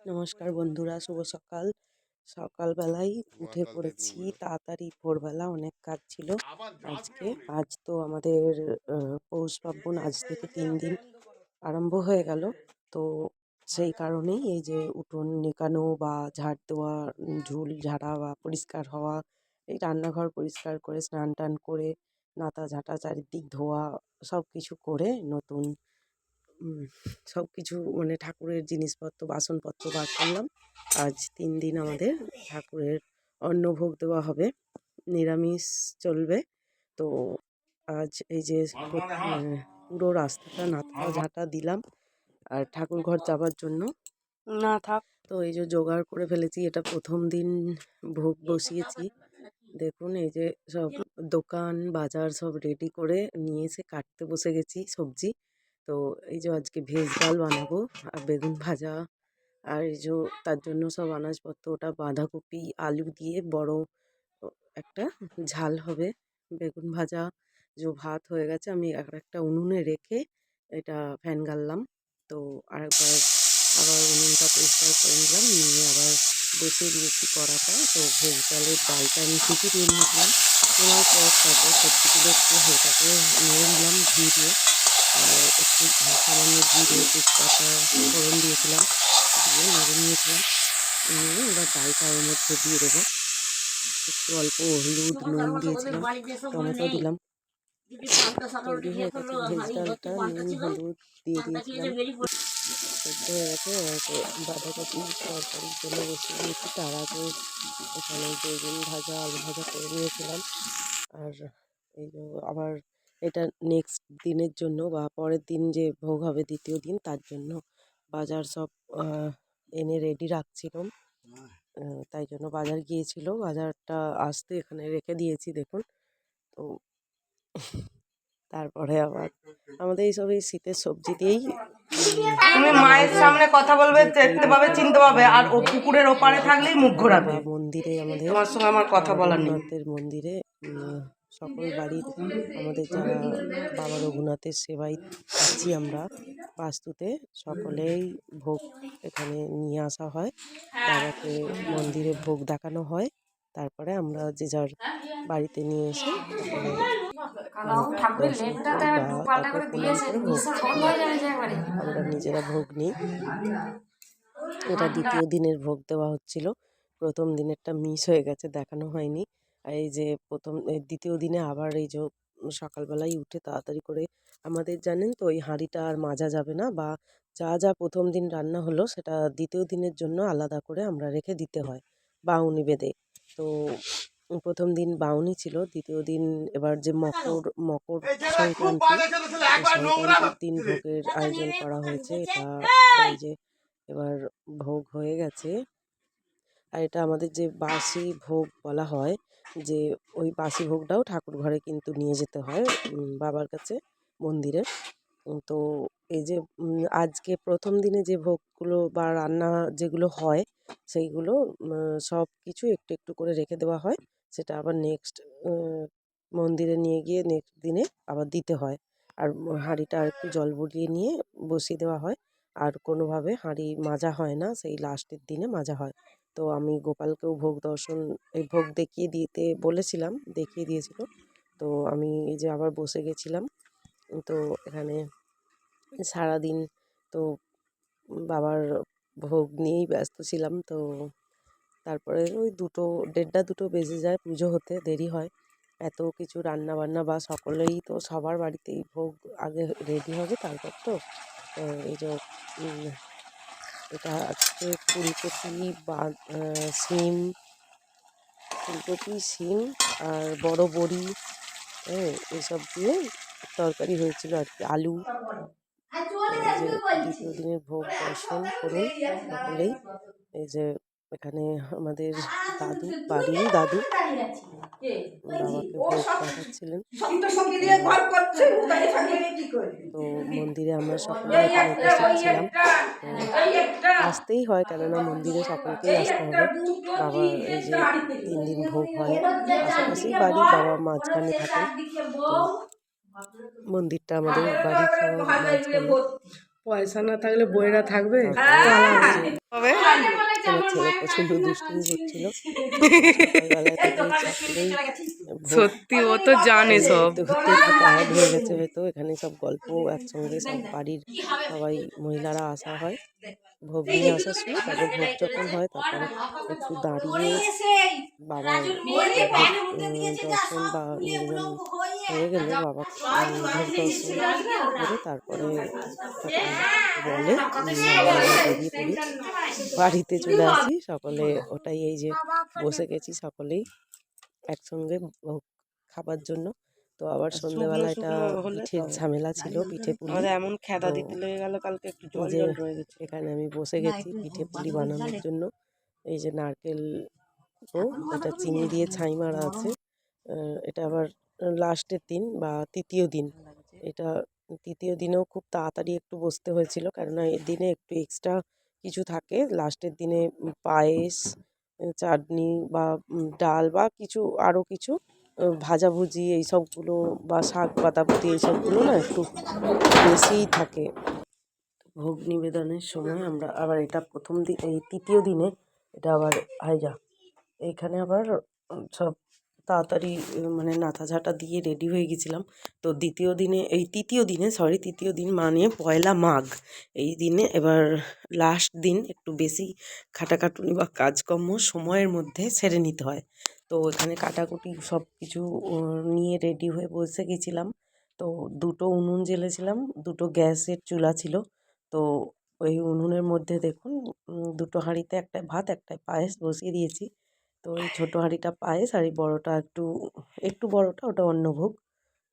নমস্কার বন্ধুরা, শুভ সকাল। সকালবেলায় উঠে পড়েছি তাড়াতাড়ি, ভোরবেলা অনেক কাজ ছিল আজকে। আজ তো আমাদের পৌষ পার্বণ, আজ থেকে 3 দিন আরম্ভ হয়ে গেল। তো সেই কারণেই এই যে উঠোন নেকানো বা ঝাড় দেওয়া, ঝুল ঝাড়া বা পরিষ্কার হওয়া, এই রান্নাঘর পরিষ্কার করে স্নান টান করে নাতা ঝাঁটা চারিদিক ধোয়া, সব কিছু করে নতুন সব কিছু মানে ঠাকুরের জিনিসপত্র বাসনপত্র বার করলাম। আজ 3 দিন আমাদের ঠাকুরের অন্নভোগ দেওয়া হবে, নিরামিষ চলবে। তো আজ এই যে পুরো রাস্তাটা নাতা ঝাঁটা দিলাম আর ঠাকুর ঘর যাবার জন্য না থাক। তো এই যে জোগাড় করে ফেলেছি, এটা প্রথম দিন ভোগ বসিয়েছি। দেখুন এই যে সব দোকান বাজার সব রেডি করে নিয়ে এসে কাটতে বসে গেছি সবজি। তো এই যে আজকে ভেজ ডাল বানাবো আর বেগুন ভাজা, আর এই যে তার জন্য সব আনাজপত্র, ওটা বাঁধাকপি আলু দিয়ে বড় একটা ঝাল হবে। বেগুন ভাজা, যে ভাত হয়ে গেছে, আমি একটা উনুনে রেখে এটা ফ্যান গাললাম। তো আরেকবার আবার উনুনটা পরিষ্কার করে নিলাম, নিয়ে আবার বসিয়ে দিয়েছি কড়াটা। তো ভেজ ডালের ডালটা আমি সিটি দিয়ে নিয়েছিলাম, নেওয়ার পর তারপর সবজিগুলো একটু হালকা করে নেড়ে নিলাম ঘি দিয়ে, আর একটু সামান্য জিরে তেজপাতা ফোড়ন দিয়েছিলাম, দিয়ে নেড়ে নিয়েছিলাম। নিয়ে এবার ডালটা ওর মধ্যে দিয়ে দেবো। একটু অল্প হলুদ নুন দিয়েছিলাম, টমেটো দিলাম। তৈরি হয়ে গেছে ভেজ ডালটা, নুন হলুদ দিয়ে দিয়েছিলাম, সেদ্ধ হয়ে গেছে। বাঁধাকপির তরকারির জন্য বসিয়ে দিয়েছি। তার আগে এখানে বেগুন ভাজা আলু ভাজা করে নিয়েছিলাম। আর এই যে আবার এটা নেক্সট দিনের জন্য বা পরের দিন যে ভোগ হবে দ্বিতীয় দিন, তার জন্য বাজার সব এনে রেডি রাখছিলাম। তাই জন্য বাজার গিয়েছিল, বাজারটা আসতে এখানে রেখে দিয়েছি দেখুন। তো তারপরে আবার আমাদের এইসব এই শীতের সবজি দিয়েই তুমি মায়ের সামনে কথা বলবে, দেখতে পাবে, চিনতে পাবে, আর ও পুকুরের ওপারে থাকলেই মুখ ঘোরাবে। মন্দিরে, আমাদের তোমার সঙ্গে আমার কথা বলা নেই। রঘুনাথের মন্দিরে সকল বাড়ির আমাদের যারা বাবা রঘুনাথের সেবায় আছি আমরা বাস্তুতে, সকলেই ভোগ এখানে নিয়ে আসা হয়। বাবাকে মন্দিরে ভোগ দেখানো হয়, তারপরে আমরা যে যার বাড়িতে নিয়ে এসে সকলে ভোগ দর্শন করি বা তাকে প্রণাম করে ভোগ আমরা নিজেরা ভোগ নিই। এটা দ্বিতীয় দিনের ভোগ দেওয়া হচ্ছিল, প্রথম দিনেরটা মিস হয়ে গেছে, দেখানো হয়নি। আর এই যে দ্বিতীয় দিনে আবার এই যে সকালবেলায় উঠে তাড়াতাড়ি করে, আমাদের জানেন তো ওই হাঁড়িটা আর মাজা যাবে না, বা যা যা প্রথম দিন রান্না হলো সেটা দ্বিতীয় দিনের জন্য আলাদা করে আমরা রেখে দিতে হয় বাউনি বেঁধে। তো প্রথম দিন বাউনি ছিল, দ্বিতীয় দিন এবার যে মকর মকর সংক্রান্তি, এই সংক্রান্তির দিন ভোগের আয়োজন করা হয়েছে। এটা এই যে এবার ভোগ হয়ে গেছে। আর এটা আমাদের যে বাসি ভোগ বলা হয়, যে ওই বাসি ভোগটাও ঠাকুর ঘরে কিন্তু নিয়ে যেতে হয় বাবার কাছে মন্দিরে। তো এই যে আজকে প্রথম দিনে যে ভোগগুলো বা রান্না যেগুলো হয়, সেইগুলো সব কিছু একটু একটু করে রেখে দেওয়া হয়, সেটা আবার নেক্সট মন্দিরে নিয়ে গিয়ে নেক্সট দিনে আবার দিতে হয়। আর হাঁড়িটা আর একটু জল বুলিয়ে নিয়ে বসিয়ে দেওয়া হয়। আর কোনোভাবে হাঁড়ি মাজা হয় না, সেই লাস্টের দিনে মাজা হয়। তো আমি গোপালকেও ভোগ দর্শন, এই ভোগ দেখিয়ে দিতে বলেছিলাম, দেখিয়ে দিয়েছিল। তো আমি এই যে আবার বসে গেছিলাম। তো এখানে সারাদিন তো বাবার ভোগ নিয়েই ব্যস্ত ছিলাম। তো তারপরে ওই 1:30 বেজে যায়, পুজো হতে দেরি হয়। এত কিছু রান্না বান্না বা সকলেই তো সবার বাড়িতেই ভোগ আগে রেডি হবে, তারপর তো এই যে এটা আজকে ফুলকপি বা শিম, ফুলকপি শিম আর বড় বড়ি, হ্যাঁ এসব দিয়ে তরকারি হয়েছিল আর কি, আলু। তো এই যে দ্বিতীয় দিনের ভোগ দর্শন করুন সকলেই। এই যে এখানে আমাদের দাদু, বাড়িরই দাদু, বাবাকে ভোগ দেখাচ্ছিলেন। তো মন্দিরে আমরা সকলেই এখানে উপস্থিত ছিলাম। তো আসতেই হয়, কেননা মন্দিরে সকলকেই আসতে হবে। বাবার এই যে 3 দিন ভোগ হয়, পাশাপাশি বাড়ি, বাবা মাঝখানে থাকেন। তো মন্দিরটা আমাদের বাড়ির সবার মাঝখানে। পয়সা না থাকলে বইরা থাকবে। তারপরে এই যে আমার ছেলে প্রচন্ড দুষ্টুমি করছিল। সকালবেলা থেকে সকলেই ভোগ সত্যি ও তো জানে সব। ঘুরতে ঘুরতে একটু টায়ার্ড হয়ে গেছে হয়তো। এখানে সব গল্প একসঙ্গে সব বাড়ির সবাই মহিলারা আসা হয় ভোগ নিয়ে আসার সময়। তারপর ভোগ যখন হয় তারপরে একটু দাঁড়িয়ে বাবার ভোগ দর্শন বা নিবেদন হয়ে গেলে বাবা ভোগ দর্শন করে তারপরে যখন বলে আমরা বেরিয়ে পড়ি, বাড়িতে চলে আসি সকলে। ওটাই এই যে বসে গেছি সকলেই একসঙ্গে ভোগ খাবার জন্য। তো আবার সন্ধ্যেবেলা এটা পিঠের ঝামেলা ছিল, পিঠে পুলি। এমন খেদা দিতে লেগে গেল কালকে, একটু জল যে জল রয়ে গেছে। এখানে আমি বসে গেছি পিঠে পুলি বানানোর জন্য। এই যে নারকেল এটা চিনি দিয়ে ছাই মারা আছে। এটা আবার লাস্টের দিন বা তৃতীয় দিন। এটা তৃতীয় দিনেও খুব তাড়াতাড়ি একটু বসতে হয়েছিল, কেননা এর দিনে একটু এক্সট্রা কিছু থাকে। লাস্টের দিনে পায়েস, চাটনি বা ডাল বা কিছু আরও কিছু ভাজাভুজি এইসবগুলো বা শাক পাতাপুতি এইসবগুলো না একটু বেশিই থাকে ভোগ নিবেদনের সময়। আমরা আবার এটা প্রথম দিন, এই তৃতীয় দিনে এটা আবার হাইজা এইখানে আবার সব তাড়াতাড়ি মানে নাতা ঝাঁটা দিয়ে রেডি হয়ে গেছিলাম। তো দ্বিতীয় দিনে, এই তৃতীয় দিনে তৃতীয় দিন মানে পয়লা মাঘ। এই দিনে এবার লাস্ট দিন একটু বেশি খাটাখাটুনি বা কাজকর্ম সময়ের মধ্যে সেরে নিতে হয়। তো এখানে কাটাকুটি সব কিছু নিয়ে রেডি হয়ে বসে গেছিলাম। তো দুটো উনুন জ্বেলেছিলাম, দুটো গ্যাসের চুলা ছিল। তো ওই উনুনের মধ্যে দেখুন দুটো হাঁড়িতে একটা ভাত একটা পায়েস বসিয়ে দিয়েছি। তো এই ছোটো হাঁড়িটা পায়েস আর এই বড়োটা একটু একটু বড়োটা ওটা অন্নভোগ।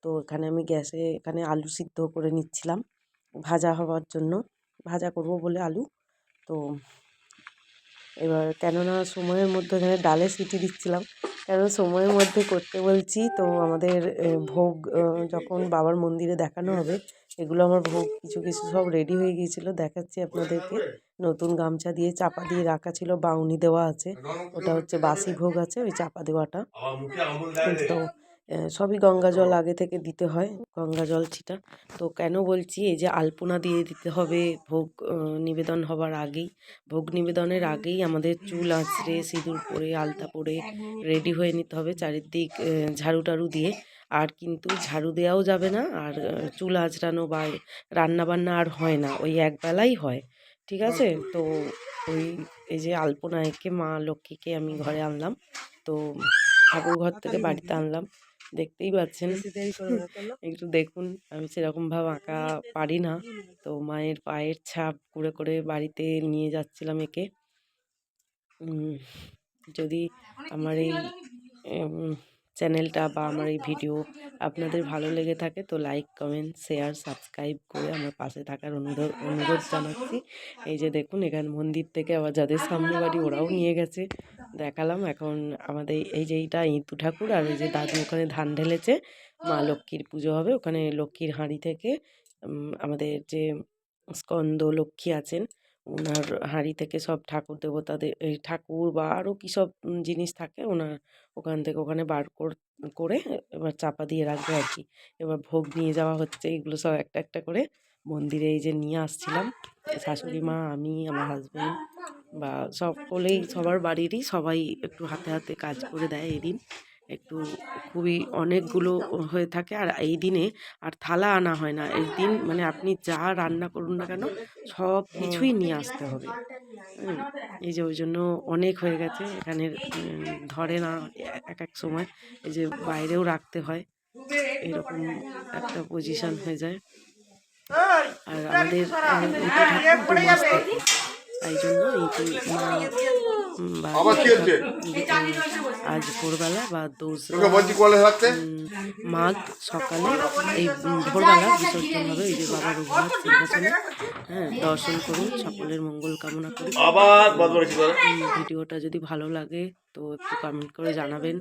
তো এখানে আমি গ্যাসে এখানে আলু সিদ্ধ করে নিচ্ছিলাম ভাজা হওয়ার জন্য, ভাজা করব বলে আলু। তো এবার কেননা সময়ের মধ্যে এখানে ডালে সিটি দিচ্ছিলাম, কেন সময়ের মধ্যে করতে বলছি। তো আমাদের ভোগ যখন বাবার মন্দিরে দেখানো হবে, এগুলো আমার ভোগ কিছু কিছু সব রেডি হয়ে গিয়েছিলো, দেখাচ্ছি আপনাদেরকে। নতুন গামছা দিয়ে চাপা দিয়ে রাখা ছিল, বাউনি দেওয়া আছে, ওটা হচ্ছে বাসি ভোগ আছে ওই চাপা দেওয়াটা। তো সবই গঙ্গা জল আগে থেকে দিতে হয়, গঙ্গা জল ছিটা। তো কেন বলছি, এই যে আলপনা দিয়ে দিতে হবে ভোগ নিবেদন হবার আগেই। ভোগ নিবেদনের আগেই আমাদের চুল আঁচড়ে সিঁদুর পরে আলতা পরে রেডি হয়ে নিতে হবে চারিদিক ঝাড়ু টাড়ু দিয়ে। আর কিন্তু ঝাড়ু দেওয়াও যাবে না, আর চুল আঁচড়ানো বা রান্না বান্না আর হয় না, ওই একবেলাই হয়, ঠিক আছে। তো ওই এই যে আলপনা এঁকে মা লক্ষ্মীকে আমি ঘরে আনলাম, তো ঠাকুর ঘর থেকে বাড়িতে আনলাম, দেখতেই পাচ্ছেন। একটু দেখুন, আমি সেরকমভাবে আঁকা পারি না। তো মায়ের পায়ের ছাপ করে করে বাড়িতে নিয়ে যাচ্ছিলাম এঁকে। যদি আমার এই চ্যানেলটা বা আমার এই ভিডিও আপনাদের ভালো লেগে থাকে তো লাইক কমেন্ট শেয়ার সাবস্ক্রাইব করে আমার পাশে থাকার অনুরোধ জানাচ্ছি। এই যে দেখুন, এখানে মন্দির থেকে আবার যাদের সামনে বাড়ি ওরাও নিয়ে গেছে, দেখালাম। এখন আমাদের এই যে এইটা ইঁতু ঠাকুর, আর ওই যে দাদু ওখানে ধান ঢেলেছে, মা লক্ষ্মীর পুজো হবে ওখানে। লক্ষ্মীর হাঁড়ি থেকে আমাদের যে স্কন্দ লক্ষ্মী আছেন ওনার হাঁড়ি থেকে সব ঠাকুর দেবতাদের, এই ঠাকুর বা আরও কী সব জিনিস থাকে ওনার ওখান থেকে ওখানে বার করে এবার চাপা দিয়ে রাখবে আর কি। এবার ভোগ নিয়ে যাওয়া হচ্ছে, এগুলো সব একটা একটা করে মন্দিরে এই যে নিয়ে আসছিলাম। শাশুড়ি মা, আমি, আমার হাজব্যান্ড বা সকলেই, সবার বাড়িরই সবাই একটু হাতে হাতে কাজ করে দেয় এই দিন। একটু খুবই অনেকগুলো হয়ে থাকে, আর এই দিনে আর থালা আনা হয় না। এই দিন মানে আপনি যা রান্না করুন না কেন সব কিছুই নিয়ে আসতে হবে। এই যে ওই জন্য অনেক হয়ে গেছে এখানে, ধরে না এক এক সময়, এই যে বাইরেও রাখতে হয়, এরকম একটা পজিশন হয়ে যায়। আর আমাদের ইঁতু ঠাকুর 2 মাস থাকে, তাই জন্য ইঁতু মা বা আজ ভোরবেলা বা 2রা মাঘ সকালে এই ভোরবেলা বিসর্জন হবে। এই যে বাবা রঘুনাথ সিংহাসনে, হ্যাঁ, দর্শন করুন, সকলের মঙ্গল কামনা করি। ভিডিওটা যদি ভালো লাগে তো একটু কমেন্ট করে জানাবেন,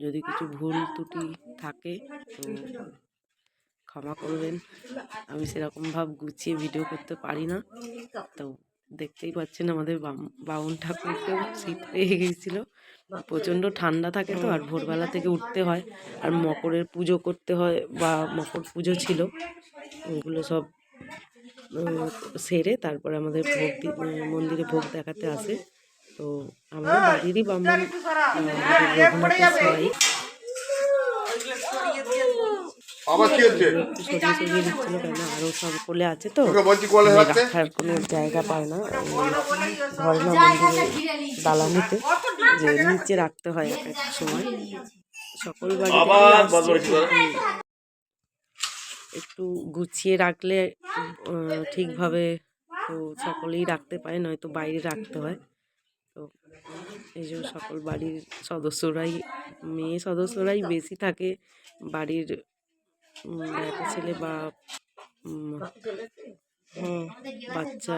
যদি কিছু ভুল ত্রুটি থাকে তো ক্ষমা করবেন। আমি সেরকমভাবে গুছিয়ে ভিডিও করতে পারি না। তো দেখতেই পাচ্ছেন আমাদের বামুন ঠাকুরকেও শীত পেয়ে গিয়েছিল, প্রচণ্ড ঠান্ডা থাকে তো, আর ভোরবেলা থেকে উঠতে হয়, আর মকরের পুজো করতে হয় বা মকর পুজো ছিল, ওগুলো সব সেরে তারপরে আমাদের মন্দিরে ভোগ দেখাতে আসে। তো আমাদের বাড়িরই ব্রাহ্মণ, আমাদের রঘুনাথের সেবাই। একটু সরিয়ে সরিয়ে দিচ্ছিল, কেন আরো সকলে আছে তো রাখার কোনো জায়গা পায় না, ধরে না মন্দিরে দালানিতে যে নিচে রাখতে হয় এক এক সময়। সকল বাড়িতে একটু গুছিয়ে রাখলে ঠিকভাবে তো সকলেই রাখতে পারে, নয়তো বাইরে রাখতে হয়। তো এই যে সকল বাড়ির সদস্যরাই, মেয়ে সদস্যরাই বেশি থাকে, বাড়ির একটা ছেলে বা বাচ্চা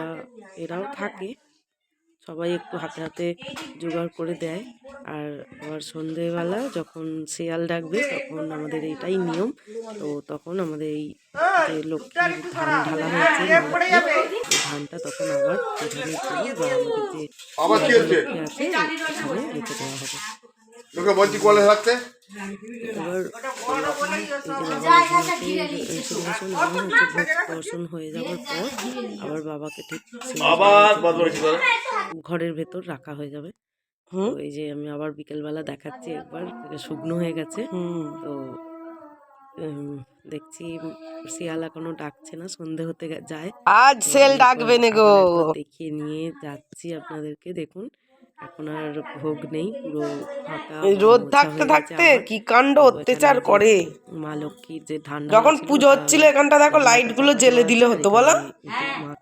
এরাও থাকে, সবাই একটু হাতে হাতে জোগাড় করে দেয়। আর আবার সন্ধেবেলা যখন শিয়াল ডাকবে তখন আমাদের এটাই নিয়ম। তো তখন আমাদের এই যে লক্ষ্মীর ধান ঢালা হয়েছে, ধানটা তখন আবার ধানের তৈরি বা আমাদের যে লক্ষ্মী আছে ওখানে রেখে দেওয়া হবে। এবার এই যে বাবা সিংহাসন নেওয়া হচ্ছে, ভোগ দর্শন হয়ে যাওয়ার পর আবার বাবাকে ঠিক ঘরের ভেতর রাখা হয়ে যাবে। তো এই যে আমি আবার বিকেলবেলা দেখাচ্ছি, একবার শুকনো হয়ে গেছে। তো দেখছি শিয়াল এখনো ডাকছে না, সন্ধে হতে যায়, আজ সেল ডাকবে না গো। দেখিয়ে নিয়ে যাচ্ছি আপনাদেরকে। দেখুন এখন আর ভোগ নেই, পুরো ফাঁকা, রোদ থাকতে থাকতে কি কাণ্ড অত্যাচার করে। মা লক্ষ্মীর যে ধান যখন পুজো হচ্ছিল এখানটা দেখো লাইট গুলো জ্বেলে দিলে হতো, বলো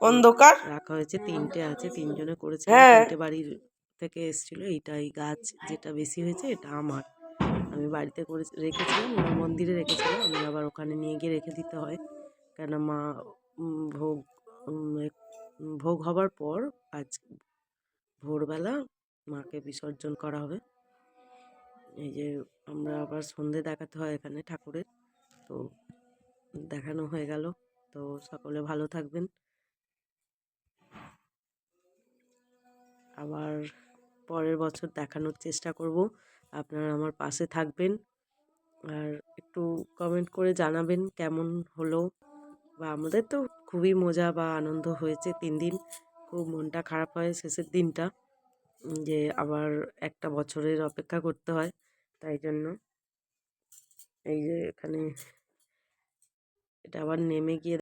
অন্ধকার রাখা হয়েছে। 3টে আছে, 3জনে করেছে, 3টে বাড়ির থেকে এসেছিল। এইটাই গাছ যেটা বেশি হয়েছে এটা আমার, আমি বাড়িতে করে রেখেছিলাম, ওরা মন্দিরে রেখেছিল, আমি আবার ওখানে নিয়ে গিয়ে রেখে দিতে হয়, কেন মা ভোগ ভোগ হবার পর আজ ভোরবেলা মাকে বিসর্জন করা হবে। এই যে আমরা আবার সন্ধে দেখাতে হয় এখানে ঠাকুরের, তো দেখানো হয়ে গেল। তো সকলে ভালো থাকবেন, আবার পরের বছর দেখানোর চেষ্টা করব। আপনারা আমার পাশে থাকবেন আর একটু কমেন্ট করে জানাবেন কেমন হলো। বা আমাদের তো খুবই মজা বা আনন্দ হয়েছে 3 দিন, খুব মনটা খারাপ হয় শেষের দিনটা, যে আবার একটা বছরের অপেক্ষা করতে হয়। তাই জন্য এই যে এখানে এটা আবার নেমে গিয়ে